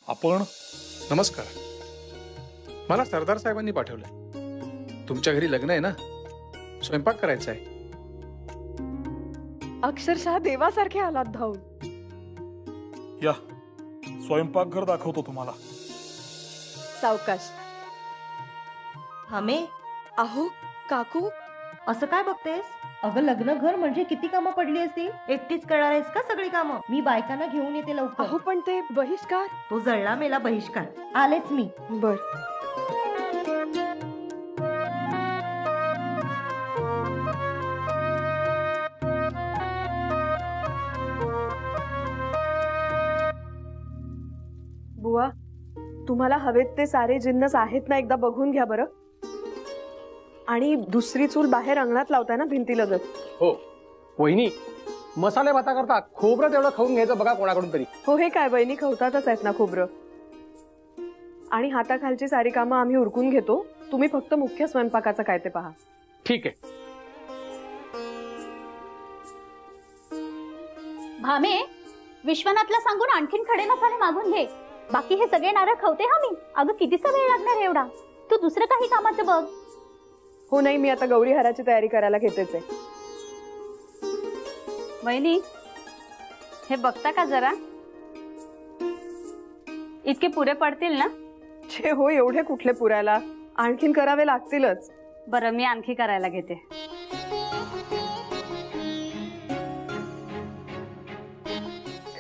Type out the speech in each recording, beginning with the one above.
आपण नमस्कार. मला सरदार साहेबांनी पाठवलंय. तुमच्या घरी लग्न आहे ना, स्वयंपाक करायचा आहे. अक्षरशः देवासारखे आलात धावून. या स्वयंपाकघर दाखवतो तुम्हाला. सावकाश. हमे अहो काकू, असं काय बघतेस? अगं लग्न घर म्हणजे किती कामं पडली असतील. एकटीच करणार आहेस का सगळी कामं? मी बायकांना घेऊन येते लवकर. अहो पण ते बहिष्कार. तो जळला मेला बहिष्कार. आलेच मी. बर. बुवा, तुम्हाला हवेत ते सारे जिन्नस आहेत ना, एकदा बघून घ्या बरं. आणि दुसरी चूल बाहेर अंगणात लावताय ना भिंतीलगत? हो वहिनी, मसाले भाता करता खोबरं तेवढं खाऊन घ्यायचं बघा कोणाकडून तरी. हो, हे काय बहिणी खवतातच आहेत ना खोबरं. आणि हाताखालची सारी कामं आम्ही उरकून घेतो. तुम्ही फक्त मुख्य स्वयंपाकाचं काय ते पहा. ठीक आहे. भामे, विश्वनाथला सांगून आणखीन खडे मसाले मागून घे. बाकी हे सगळे नारळ खवते हा मी. अगं कितीचा वेळ लागणार एवढा? तू दुसरं काही कामाचं बघ. हो नाही, मी आता गौरी हाराची तयारी करायला घेतेच आहे. वहिनी, हे बघता का जरा? इतके पुरे पडतील ना? छे हो, एवढे कुठले पुरायला, आणखीन करावे लागतीलच. बरं, मी आणखी करायला घेते.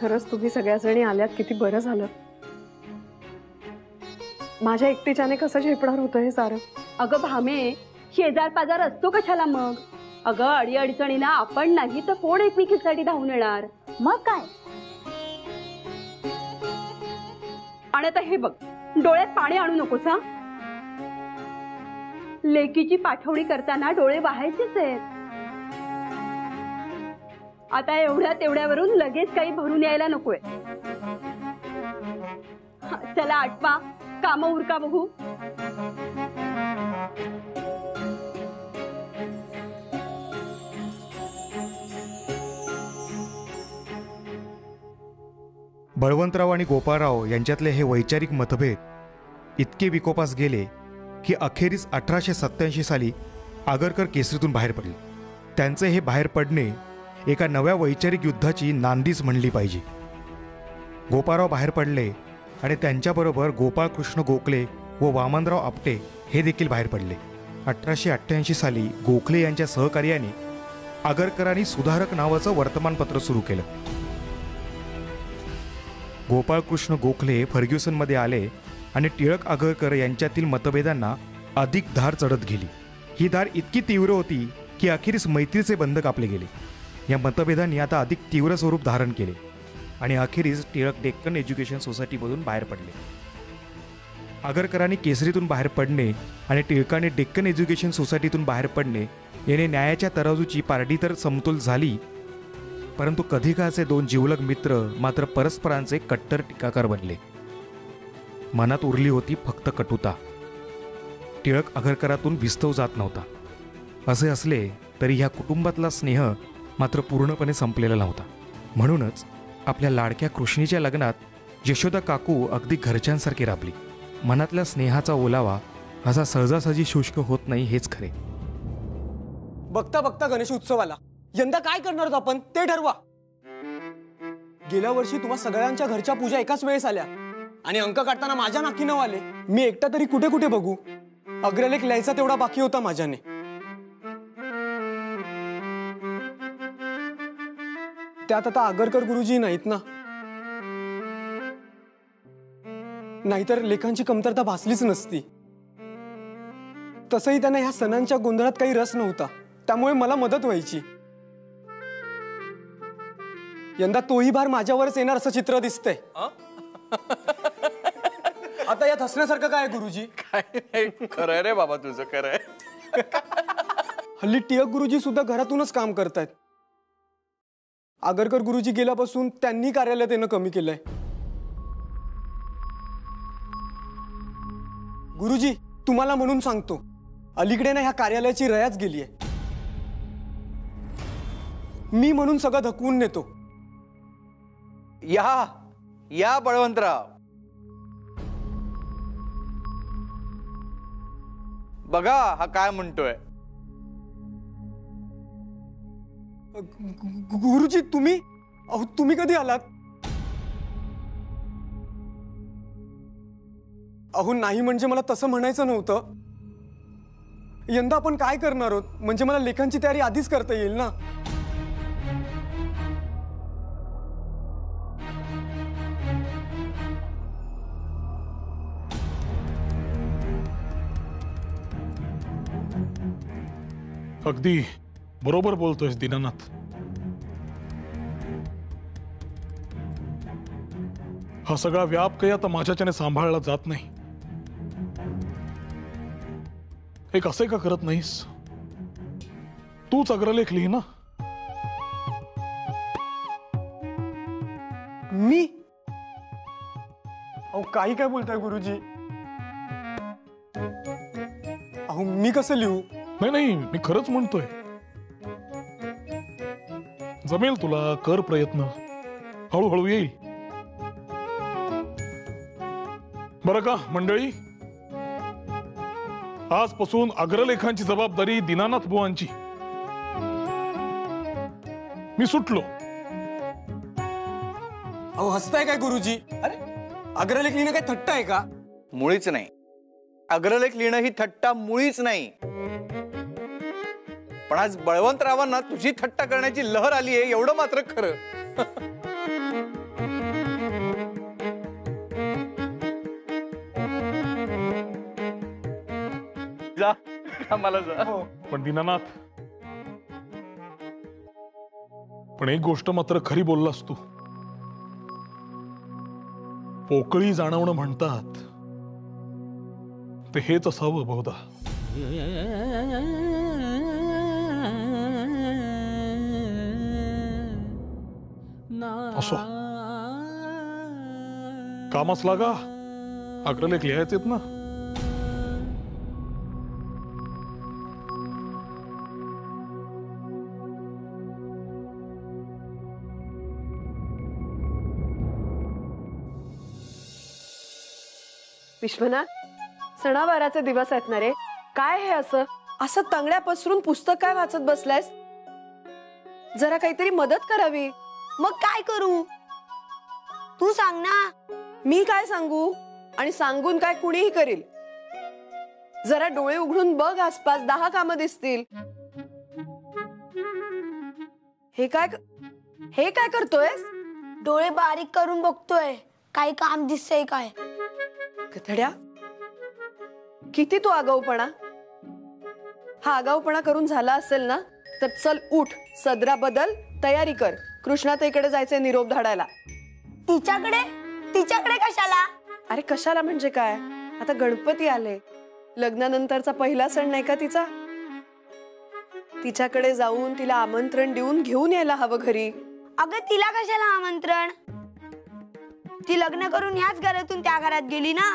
खरंच तुम्ही सगळ्या जणी आल्यात, किती बरं झालं. माझ्या एकटीच्याने कसं झेपणार होतं हे सारं. अगं भामे, शेजार पाजार असतो कशाला मग? अगं अडीअडचणीना आपण नाही तर कोण एकमेकीसाठी धावून येणार? मग काय? आणि आता हे बघ, डोळ्यात पाणी आणू नकोस हा. लेकीची पाठवणी करताना डोळे वाहायचेच आहेत. आता एवढ्या तेवढ्यावरून लगेच काही भरून यायला नकोय. चला आटवा, काम उरका बघू. बळवंतराव आणि गोपाळराव यांच्यातले हे वैचारिक मतभेद इतके विकोपास गेले की अखेरीस 1887 साली आगरकर केसरीतून बाहेर पडले. त्यांचे हे बाहेर पडणे एका नव्या वैचारिक युद्धाची नांदीच म्हणली पाहिजे. गोपाळराव बाहेर पडले आणि त्यांच्याबरोबर गोपाळकृष्ण गोखले व वामनराव आपटे हे देखील बाहेर पडले. 1888 साली गोखले यांच्या सहकार्याने आगरकरांनी सुधारक नावाचं वर्तमानपत्र सुरू केलं. गोपाळकृष्ण गोखले फर्ग्युसनमध्ये आले आणि टिळक आगरकर यांच्यातील मतभेदांना अधिक धार चढत गेली. ही धार इतकी तीव्र होती की अखेरीस मैत्रीचे बंध कापले गेले. या मतभेदांनी आता अधिक तीव्र स्वरूप धारण केले आणि अखेरीस टिळक डेक्कन एज्युकेशन सोसायटीमधून बाहेर पडले. आगरकरांनी केसरीतून बाहेर पडणे आणि टिळकाने डेक्कन एज्युकेशन सोसायटीतून बाहेर पडणे याने न्यायाच्या तराजूची पारडी तर समतोल झाली, परंतु कधी काळचे दोन जिवलग मित्र मात्र परस्परांचे कट्टर टीकाकार बनले. मनात उरली होती फक्त कटुता. टिळक आगरकरातून विस्तव जात नव्हता. असे असले तरी ह्या कुटुंबातला स्नेह मात्र पूर्णपणे संपलेला नव्हता. म्हणूनच आपल्या लाडक्या कृष्णीच्या लग्नात यशोदा काकू अगदी घरच्यांसारखी राबली. मनातल्या स्नेहाचा ओलावा असा सहजासहजी शुष्क होत नाही हेच खरे. बघता बघता गणेश उत्सव आला. यंदा काय करणार आहोत आपण ते ठरवा. गेल्या वर्षी तुम्हा सगळ्यांच्या घरच्या पूजा एकाच वेळेस आल्या आणि अंक काढताना माझ्या नाकी नाव आले. मी एकटा तरी कुठे कुठे बघू. अग्रलेख लिहायचा तेवढा बाकी होता माझ्याने. त्यात आता आगरकर गुरुजी नाहीत ना, नाहीतर लेखांची कमतरता भासलीच नसती. तसंही त्यांना ह्या सणांच्या गोंधळात काही रस नव्हता, त्यामुळे मला मदत व्हायची. यंदा तोही भार माझ्यावरच येणार असं चित्र दिसतंय. आता यात हसण्यासारखं काय गुरुजी? काय खरंय रे बाबा तुझं, खरंय. हल्ली टिळक गुरुजी सुद्धा घरातूनच काम करतायत. आगरकर गुरुजी गेल्यापासून त्यांनी कार्यालयात येणं कमी केलंय. गुरुजी तुम्हाला म्हणून सांगतो, अलीकडे ना ह्या कार्यालयाची रयाच गेलीये. मी म्हणून सगळं धकवून नेतो. या या बळवंतराव, बघा हा काय म्हणतोय. गुरुजी तुम्ही अहो तुम्ही कधी आलात? अहो नाही म्हणजे मला तसं म्हणायचं नव्हतं. यंदा आपण काय करणार आहोत म्हणजे मला लेखांची तयारी आधीच करता येईल ना. अगदी बरोबर बोलतोयस दीनानाथ. हा सगळा व्याप काही आता माझ्याच्याने सांभाळला जात नाही. एक असे का करत नाहीस? तूच अग्रलेख लिही ना. मी अहो काही काय बोलताय गुरुजी? अहो मी कसं लिहू? नाही नाही मी खरंच म्हणतोय. जमेल तुला, कर प्रयत्न, हळूहळू येईल. बरं का मंडळी, आजपासून अग्रलेखांची जबाबदारी दीनानाथ बुवांची. मी सुटलो. अहो हसताय काय गुरुजी? अरे अग्रलेख लिहिणं काय थट्टा आहे का? मुळीच नाही. अग्रलेख लिहिणं ही थट्टा मुळीच नाही. पण आज बळवंतरावांना तुझी थट्टा करण्याची लहर आली आहे एवढं मात्र खरं. जा कामाला जा. पण दीनानाथ, पण एक गोष्ट मात्र खरी बोललास तू. पोकळी जाणवणं म्हणतात ते हेच असावं बहुधा. असो, कामास लागा. अग्रलेख लिहायचेत ना. विश्वनाथ, सणावाराचे दिवस आहेत ना रे. काय हे असं असं तंगड्या पसरून पुस्तक काय वाचत बसलायस? जरा काहीतरी मदत करावी. मग काय करू तू सांग ना. मी काय सांगू? आणि सांगून काय कुणीही करील. जरा डोळे उघडून बघ आसपास, 10 कामं दिसतील. हे काय करतोयस? डोळे बारीक करून बघतोय काही काम दिसतंय काय. कथड्या, किती तू आगाऊपणा. हा आगाऊपणा करून झाला असेल ना तर चल उठ, सदरा बदल, तयारी कर. कृष्णाताईकडे जायचंय निरोप धाडायला. तिच्याकडे कशाला? अरे कशाला म्हणजे काय, आता गणपती आले. लग्नानंतरचा पहिला सण नाही का तिचा. तिच्याकडे जाऊन तिला आमंत्रण देऊन घेऊन यायला हवं घरी. अगं तिला कशाला आमंत्रण? ती लग्न करून ह्याच घरातून त्या घरात गेली ना,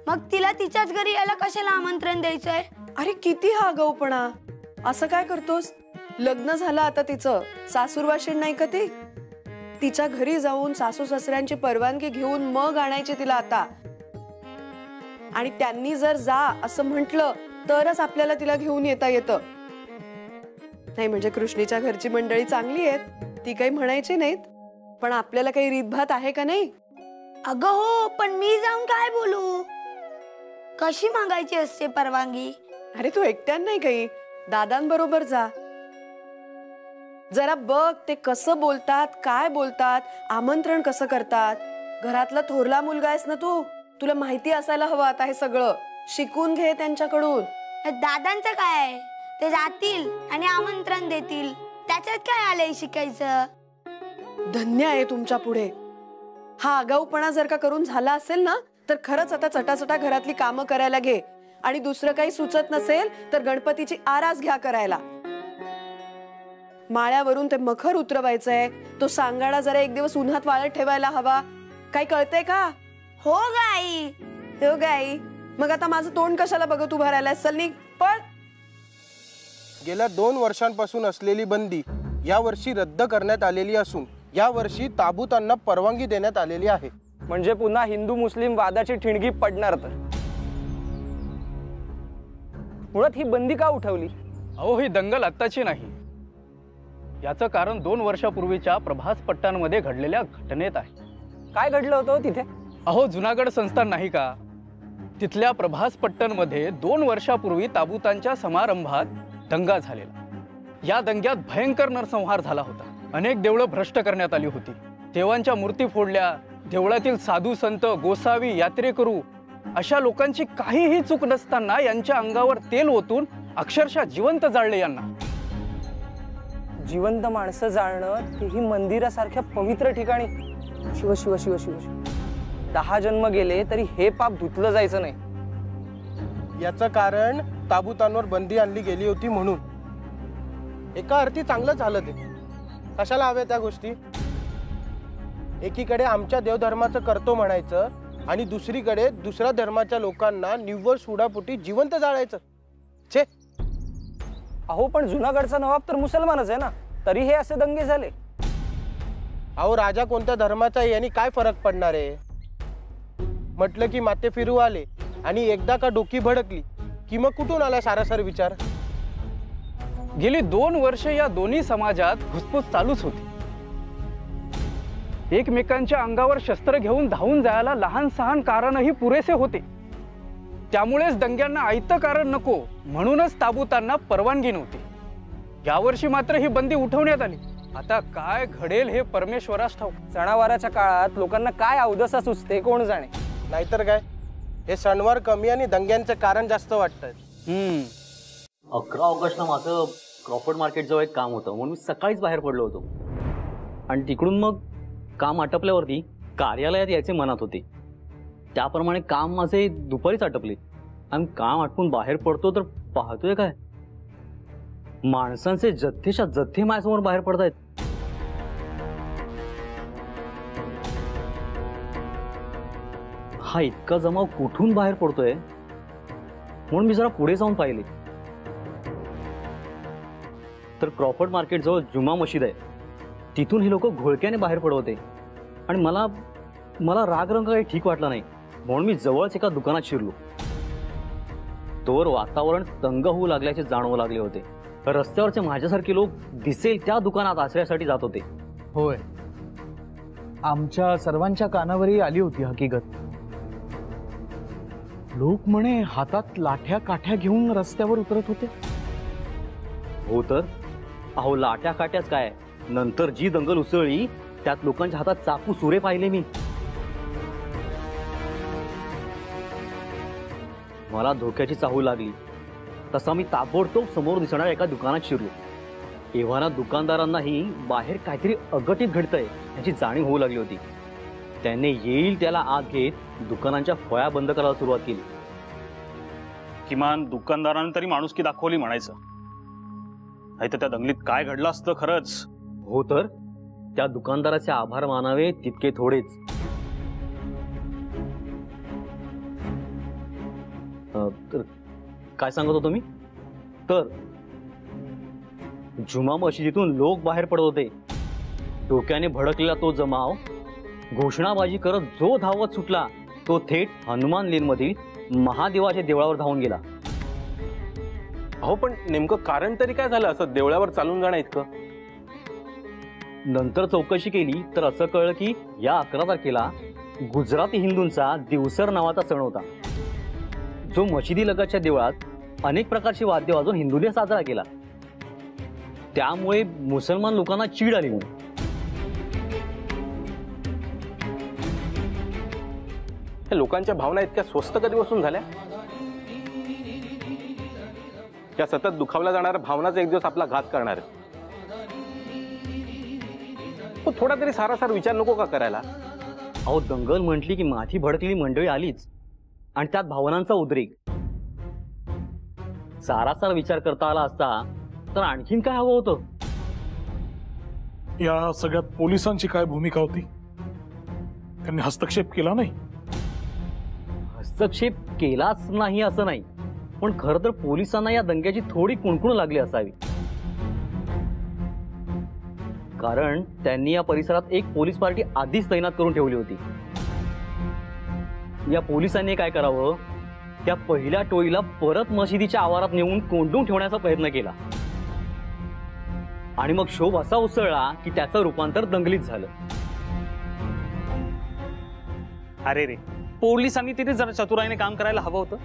मग तिला तिच्याच घरी यायला कशाला आमंत्रण द्यायचंय? अरे किती हा आगाऊपणा. असं काय करतोस? लग्न झालं आता तिचं, सासूरवाशीण नाही का ती. तिच्या घरी जाऊन सासू सासऱ्यांची परवानगी घेऊन मग आणायची तिला आता. आणि त्यांनी जर जा असं म्हटलं तरच आपल्याला तिला घेऊन येता येतं. नाही म्हणजे कृष्णीच्या घरची मंडळी चांगली आहेत, ती काही म्हणायची नाहीत, पण आपल्याला काही रीतभात आहे का नाही? अगं हो, पण मी जाऊन काय बोलू? कशी मागायची असते परवानगी? अरे तू एकट्यान नाही, काही दादांबरोबर जा. जरा बघ ते कसं बोलतात, काय बोलतात, आमंत्रण कसं करतात. घरातला थोरला मुलगा आहेस ना तू, तुला माहिती असायला हवं आता हे सगळं. शिकून घे त्यांच्याकडून. दादांचं काय, ते जातील आणि आमंत्रण देतील, त्याच्यात काय आलंय शिकायचं. धन्य आहे तुमच्या पुढे. हा आगाऊपणा जर का करून झाला असेल ना तर खरंच आता चटाचटा घरातली कामं करायला घे. आणि दुसरं काही सुचत नसेल तर गणपतीची आरास घ्या करायला. माळ्यावरून ते मखर उतरवायचंय, तो सांगाडा जरा एक दिवस उन्हात वाळत ठेवायला हवा. काही कळतंय का? हो गाई. हो गाई. मग आता माझं तोंड कशाला बघत उभा राहिलाय? चल निघ, पळ. गेल्या 2 वर्षांपासून असलेली बंदी यावर्षी रद्द करण्यात आलेली असून यावर्षी ताबूतांना परवानगी देण्यात आलेली आहे. म्हणजे पुन्हा हिंदू मुस्लिम वादाची ठिणगी पडणार तर. मुळात ही बंदी का उठवली? अहो, ही दंगल आत्ताची नाही. याचं कारण 2 वर्षापूर्वीच्या प्रभास पट्ट्यांमध्ये घडलेल्या घटनेत आहे. काय घडलं होतं तिथे? अहो, जुनागड संस्थान नाही का, तिथल्या प्रभास पट्टणमध्ये 2 वर्षापूर्वी ताबुतांच्या समारंभात दंगा झालेला. या दंग्यात भयंकर नरसंहार झाला होता. अनेक देवळं भ्रष्ट करण्यात आली होती. देवांच्या मूर्ती फोडल्या. देवळातील साधू संत, गोसावी, यात्रेकरू अशा लोकांची काहीही चूक नसताना यांच्या अंगावर तेल ओतून अक्षरशः जिवंत जाळले यांना. जिवंत माणसं जाळणं, तेही मंदिरासारख्या पवित्र ठिकाणी. शिव शिव शिव शिव शिव. 10 जन्म गेले तरी हे पाप धुतलं जायचं नाही. याचं कारण ताबुतांवर बंदी आणली गेली होती म्हणून. एका अर्थी चांगलं झालं ते. कशाला हव्या त्या गोष्टी? एकीकडे आमच्या देवधर्माचं करतो म्हणायचं आणि दुसरीकडे दुसऱ्या धर्माच्या लोकांना निव्वळ सुडापोटी जिवंत जाळायचं. छे. अहो, पण जुनागडचा नवाब तर मुसलमानच आहे ना, तरी हे असे दंगे झाले. अहो, राजा कोणत्या धर्माचा आहे यांनी काय फरक पडणार आहे? म्हटलं की माते फिरू आले आणि एकदा का डोकी भडकली की मग कुठून आला सारासार विचार? गेली 2 वर्ष या दोन्ही समाजात घुसपूस चालूच होती. एकमेकांच्या अंगावर शस्त्र घेऊन धावून जायला लहान सहान कारणही पुरेसे होते. त्यामुळेच दंग्यांना आयतं कारण नको म्हणूनच ताबुतांना परवानगी नव्हती. यावर्षी मात्र ही बंदी उठवण्यात आली. आता काय घडेल हे परमेश्वरास ठाऊक. सणावाराच्या काळात लोकांना काय अवदसा सुचते कोण जाणे. नाहीतर काय, हे सणवार कमी आणि दंग्यांचे कारण जास्त वाटतंय. 11 ऑगस्टला माझं क्रॉफर्ड मार्केटजवळ एक काम होतं म्हणून मी सकाळीच बाहेर पडलो होतो. आणि तिकडून मग काम आटपल्यावरती कार्यालयात यायचे मनात होते. त्याप्रमाणे काम माझे दुपारीच आटपले आणि काम आटपून बाहेर पडतो तर पाहतोय काय, माणसांचे जथ्थेच्या जथ्थे माझ्यासमोर बाहेर पडतायत. हा इतका जमाव कुठून बाहेर पडतोय म्हणून मी जरा पुढे जाऊन पाहिले तर क्रॉफर्ड मार्केट जवळ जुमा मशीद आहे. तिथून ही लोक घोळक्याने बाहेर पडवते आणि मला राग रंग काही ठीक वाटला नाही म्हणून मी जवळच एका दुकानात शिरलो. तोवर वातावरण तंग होऊ लागल्याचे जाणवू लागले होते. रस्त्यावरचे माझ्यासारखे लोक दिसेल त्या दुकानात आश्रयासाठी जात होते. होय, आमच्या सर्वांच्या कानावरही आली होती हकीकत. लोक म्हणे हातात लाठ्या काठ्या घेऊन रस्त्यावर उतरत होते. हो तर अहो, लाट्या काट्याच काय, नंतर जी दंगल उसळली त्यात लोकांच्या हातात चाकू सुरे पाहिले मी. मला धोक्याची चाहूल लागली तसा मी ताबडतोब समोर दिसणाऱ्या एका दुकानात शिरलो. एव्हाना दुकानदारांनाही बाहेर काहीतरी अघटित घडतंय याची जाणीव होऊ लागली होती. त्याने येईल त्याला आत घेत दुकानांच्या फळ्या बंद करायला सुरुवात केली. किमान दुकानदारांनी तरी माणुसकी दाखवली म्हणायचं. नाही तर त्या दंगलीत काय घडलं असतं खरंच. हो तर त्या दुकानदाराचे आभार मानावे तितके थोडेच. तर काय सांगत होतो मी, तर जुमा मशिदीतून लोक बाहेर पडत होते. डोक्याने भडकलेला तो जमाव घोषणाबाजी करत जो धावत सुटला तो थेट हनुमान लेनमधील महादेवाच्या देवळावर धावून गेला. अहो, पण नेमकं कारण तरी काय झालं असं देवळावर चालून जाणं इतकं? नंतर चौकशी केली तर असं कळलं की या 11 तारखेला गुजराती हिंदूंचा दिवसर नावाचा सण होता, जो मशिदी लगतच्या देवळात अनेक प्रकारची वाद्य वाजवून हिंदूंनी साजरा केला. त्यामुळे मुसलमान लोकांना चीड आली. लोकांच्या भावना इतक्या स्वस्त कधी बसून झाल्या? या सतत दुखावल्या जाणाऱ्या भावनाचा एक दिवस आपला घात करणार आहे. थोडा तरी सारासार विचार नको का करायला? अहो, दंगल म्हटली की माथी भडकलेली मंडळी आलीच आणि त्यात भावनांचा उद्रेक. सारासार विचार करता आला असता तर आणखीन काय हवं होतं? या सगळ्यात पोलिसांची काय भूमिका होती? त्यांनी हस्तक्षेप केला नाही? हस्तक्षेप केलाच नाही असं नाही, पण खरं तर पोलिसांना या दंग्याची थोडी कुणकुण लागली असावी. कारण त्यांनी या परिसरात एक पोलीस पार्टी आधीच तैनात करून ठेवली होती. या पोलिसांनी काय करावं, त्या पहिल्या टोळीला परत मशिदीच्या आवारात नेऊन कोंडून ठेवण्याचा प्रयत्न केला आणि मग शोभ असा उसळला की त्याचं रूपांतर दंगलीत झालं. अरे रे, पोलिसांनी तिथे जरा चतुराईने काम करायला हवं होतं.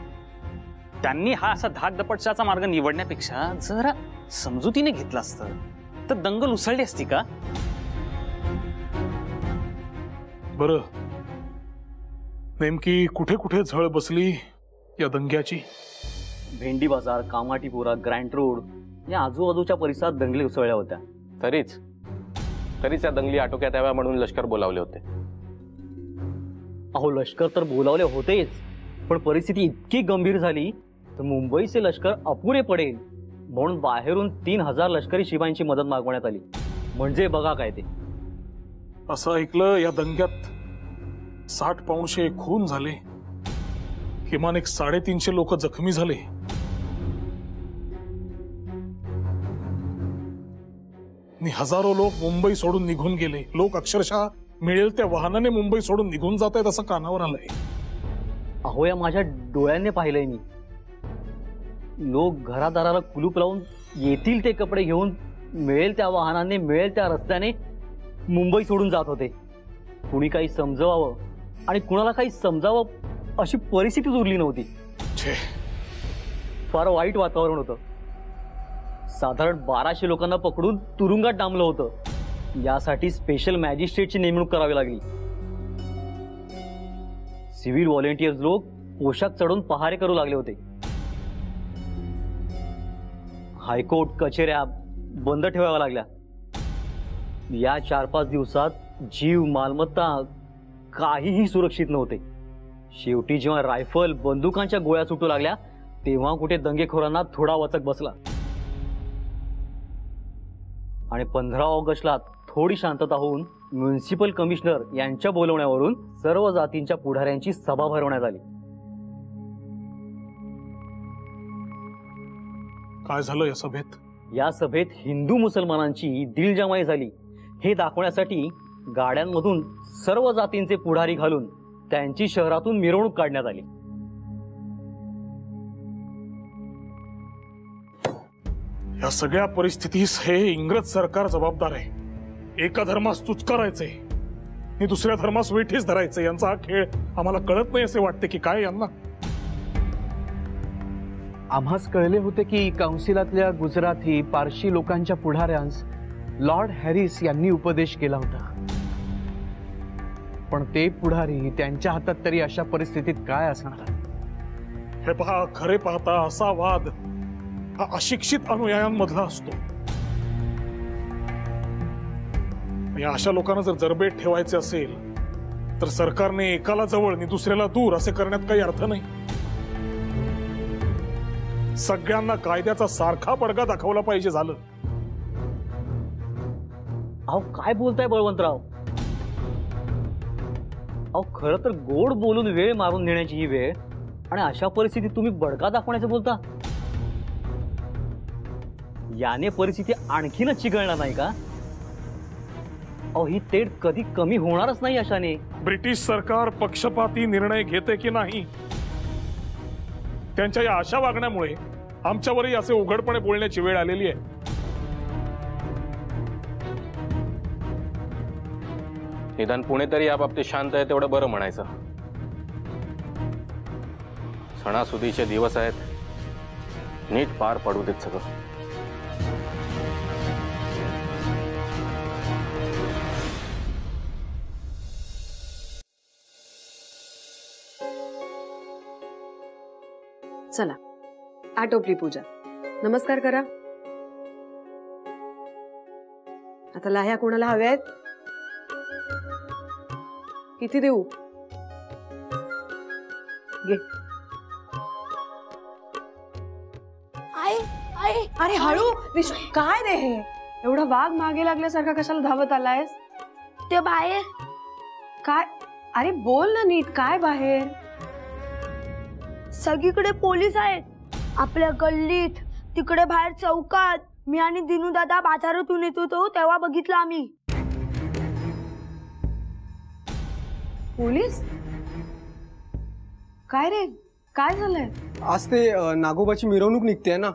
त्यांनी हा असा धाकदपटशाचा मार्ग निवडण्यापेक्षा जरा समजुतीने घेतला असतं तर दंगल उसळली असती का? बरं, नेमकी कुठे कुठे झळ बसली या दंग्याची? भेंडी बाजार, कामाटीपुरा, ग्रँड रोड या आजूबाजूच्या परिसरात दंगली उसळल्या होत्या. तरीच त्या दंगली आटोक्यात याव्या म्हणून लष्कर बोलावले होते. अहो, लष्कर तर बोलावले होतेच, पण परिस्थिती इतकी गंभीर झाली तर मुंबईचे लष्कर अपुरे पडेल म्हणून बाहेरून 3000 लष्करी शिपायांची मदत मागवण्यात आली. म्हणजे बघा काय ते. असं ऐकलं या दंग्यात 60 पाऊणशे खून झाले, किमान 350 लोक जखमी झाले. आणि हजारो लोक मुंबई सोडून निघून गेले. लोक अक्षरशः मिळेल त्या वाहनाने मुंबई सोडून निघून जात आहेत असं कानावर आलंय. अहो, या माझ्या डोळ्यांनी पाहिलंय मी. लोक घरादाराला कुलूप लावून येतील ते कपडे घेऊन मिळेल त्या वाहनाने मिळेल त्या रस्त्याने मुंबई सोडून जात होते. कुणी काही समजवावं आणि कुणाला काही समजावं अशी परिस्थितीच उरली नव्हती. फार वाईट वातावरण होतं. साधारण 1200 लोकांना पकडून तुरुंगात डांबलं होतं. यासाठी स्पेशल मॅजिस्ट्रेटची नेमणूक करावी लागली. सिव्हिल व्हॉलेंटियर्स लोक पोशाख चढून पहारे करू लागले होते. हायकोर्ट कचेऱ्या बंद ठेवाव्या लागल्या. या 4-5 दिवसात जीव, मालमत्ता काहीही सुरक्षित नव्हते. शेवटी जेव्हा रायफल, बंदुकांच्या गोळ्या सुटू लागल्या तेव्हा कुठे दंगेखोरांना थोडा वचक बसला आणि 15 ऑगस्टला थोडी शांतता होऊन म्युनिसिपल कमिशनर यांच्या बोलवण्यावरून सर्व जातींच्या पुढाऱ्यांची सभा भरवण्यात आली. काय झालं या सभेत? या सभेत हिंदू मुसलमानांची दिलजमाई झाली हे दाखवण्यासाठी गाड्यांमधून सर्व जातींचे पुढारी घालून त्यांची शहरातून मिरवणूक काढण्यात आली. या सगळ्या परिस्थितीस हे इंग्रज सरकार जबाबदार आहे. एका धर्मास तुचकारायचे आणि दुसऱ्या धर्मास वेठीस धरायचे. यांचा हा खेळ आम्हाला कळत नाही असे वाटते की काय यांना? आम्हास कळले होते की काउन्सिलातल्या गुजराती, पारशी लोकांच्या पुढाऱ्यांस लॉर्ड हॅरिस यांनी उपदेश केला होता. पण ते पुढारी त्यांच्या हातात तरी अशा परिस्थितीत काय असणार? हे पहा, खरे पाहता असा वाद हा अशिक्षित अनुयायांमधला असतो. या अशा लोकांना जर जरबेट ठेवायचे असेल तर सरकारने एकाला जवळ आणि दुसऱ्याला दूर असे करण्यात काही अर्थ नाही. सगळ्यांना कायद्याचा सारखा पडगा दाखवला पाहिजे झालं. अहो, काय बोलताय बळवंतराव? अहो, खरं तर गोड बोलून वेळ मारून नेण्याची ही वेळ आणि अशा परिस्थितीत तुम्ही बडका दाखवण्याचं बोलता. याने परिस्थिती आणखीनच चिघळणार नाही का? अहो, ही तेढ कधी कमी होणारच नाही अशाने. ब्रिटिश सरकार पक्षपाती निर्णय घेते की नाही त्यांच्या या अशा वागण्यामुळे आमच्यावरही असे उघडपणे बोलण्याची वेळ आलेली आहे. निदान पुणे तरी याबाबतीत शांत आहे तेवढं बरं म्हणायचं. सणासुदीचे दिवस आहेत, नीट पार पडू देत सगळं. चला, आटोपली पूजा. नमस्कार करा. आता लाह्या कोणाला हव्या आहेत? किती देऊ? घे. अरे हळू विश्व, काय रे हे? एवढा वाघ मागे लागल्यासारखा कशाला धावत आलायस? ते बाहेर. काय? अरे बोल ना नीट, काय बाहेर? सगळीकडे पोलीस आहेत. आपल्या गल्लीत, तिकडे बाहेर चौकात. मी आणि दिनू दादा बाजारातून येत होतो तेव्हा बघितलं आम्ही. पोलीस? काय रे, काय झालंय? आज ते नागोबाची मिरवणूक निघते ना.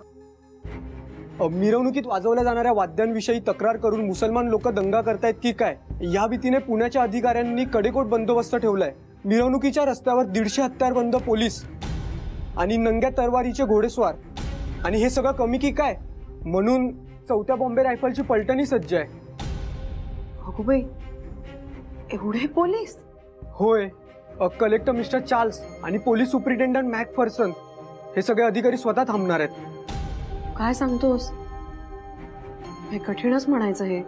मिरवणुकीत वाजवल्या जाणाऱ्या वाद्यांविषयी तक्रार करून मुसलमान लोक दंगा करतायत की काय, या भीतीने पुण्याच्या अधिकाऱ्यांनी कडेकोट बंदोबस्त ठेवलाय. मिरवणुकीच्या रस्त्यावर 150 हत्यारबंद पोलीस आणि नंग्या तरवारीचे घोडेस्वार. आणि हे सगळं कमी की काय, म्हणून 4थ्या बॉम्बे रायफलची पलटणी सज्ज आहे. अगो बाई, एवढे पोलीस? होय. कलेक्टर मिस्टर चार्ल्स आणि पोलीस सुप्रिटेंडंट मॅकफर्सन हे सगळे अधिकारी स्वतः थांबणार आहेत. काय सांगतोस? हे कठीणच म्हणायचं हे.